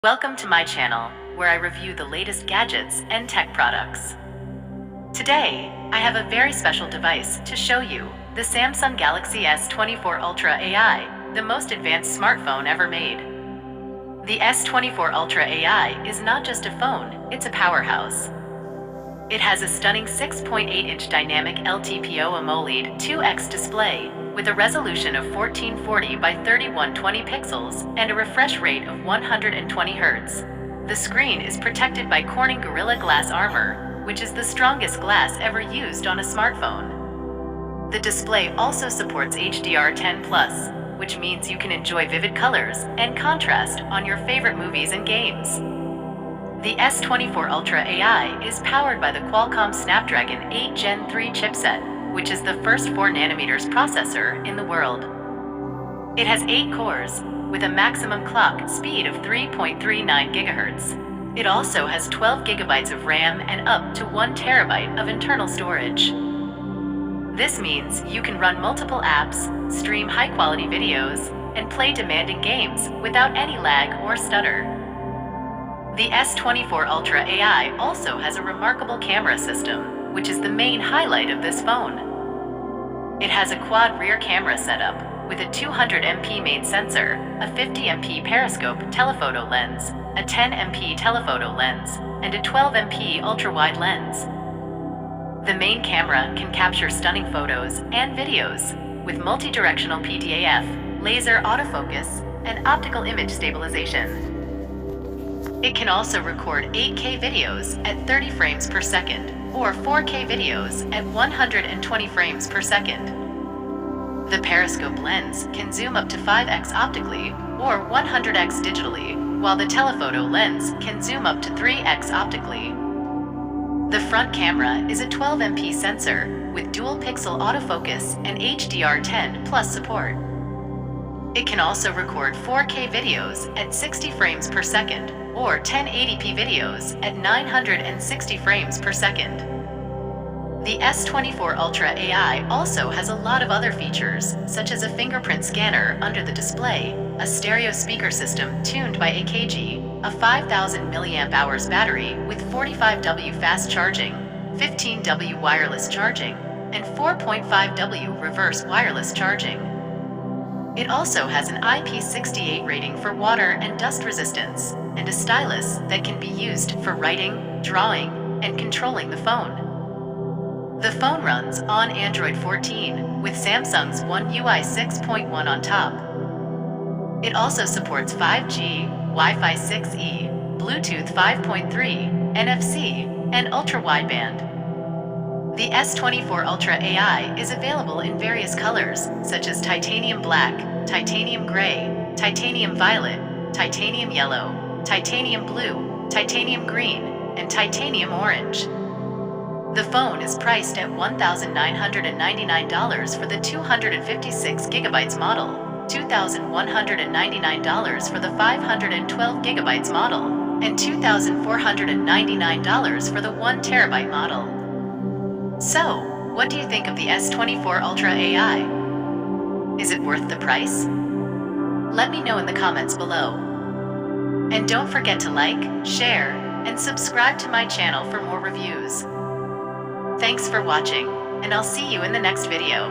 Welcome to my channel, where I review the latest gadgets and tech products. Today, I have a very special device to show you, the Samsung Galaxy S24 Ultra AI, the most advanced smartphone ever made. The S24 Ultra AI is not just a phone, it's a powerhouse. It has a stunning 6.8-inch dynamic LTPO AMOLED 2X display, with a resolution of 1440 by 3120 pixels and a refresh rate of 120 Hz. The screen is protected by Corning Gorilla Glass Armor, which is the strongest glass ever used on a smartphone. The display also supports HDR10+, which means you can enjoy vivid colors and contrast on your favorite movies and games. The S24 Ultra AI is powered by the Qualcomm Snapdragon 8 Gen 3 chipset, which is the first 4nm processor in the world. It has 8 cores, with a maximum clock speed of 3.39 GHz. It also has 12 GB of RAM and up to 1 TB of internal storage. This means you can run multiple apps, stream high-quality videos, and play demanding games without any lag or stutter. The S24 Ultra AI also has a remarkable camera system, which is the main highlight of this phone. It has a quad rear camera setup with a 200MP main sensor, a 50MP periscope telephoto lens, a 10MP telephoto lens, and a 12MP ultra-wide lens. The main camera can capture stunning photos and videos with multi-directional PDAF, laser autofocus, and optical image stabilization. It can also record 8K videos at 30 frames per second or 4K videos at 120 frames per second. The periscope lens can zoom up to 5x optically or 100x digitally, while the telephoto lens can zoom up to 3x optically. The front camera is a 12MP sensor with dual pixel autofocus and HDR10+ support. It can also record 4K videos at 60 frames per second or 1080p videos at 960 frames per second. The S24 Ultra AI also has a lot of other features, such as a fingerprint scanner under the display, a stereo speaker system tuned by AKG, a 5000 mAh battery with 45W fast charging, 15W wireless charging, and 4.5W reverse wireless charging. It also has an IP68 rating for water and dust resistance, and a stylus that can be used for writing, drawing, and controlling the phone. The phone runs on Android 14 with Samsung's One UI 6.1 on top. It also supports 5G, Wi-Fi 6E, Bluetooth 5.3, NFC, and ultra-wideband. The S24 Ultra AI is available in various colors, such as titanium black, titanium gray, titanium violet, titanium yellow, titanium blue, titanium green, and titanium orange. The phone is priced at $1,999 for the 256GB model, $2,199 for the 512GB model, and $2,499 for the 1TB model. So, what do you think of the S24 Ultra AI? Is it worth the price? Let me know in the comments below. And don't forget to like, share, and subscribe to my channel for more reviews. Thanks for watching, and I'll see you in the next video.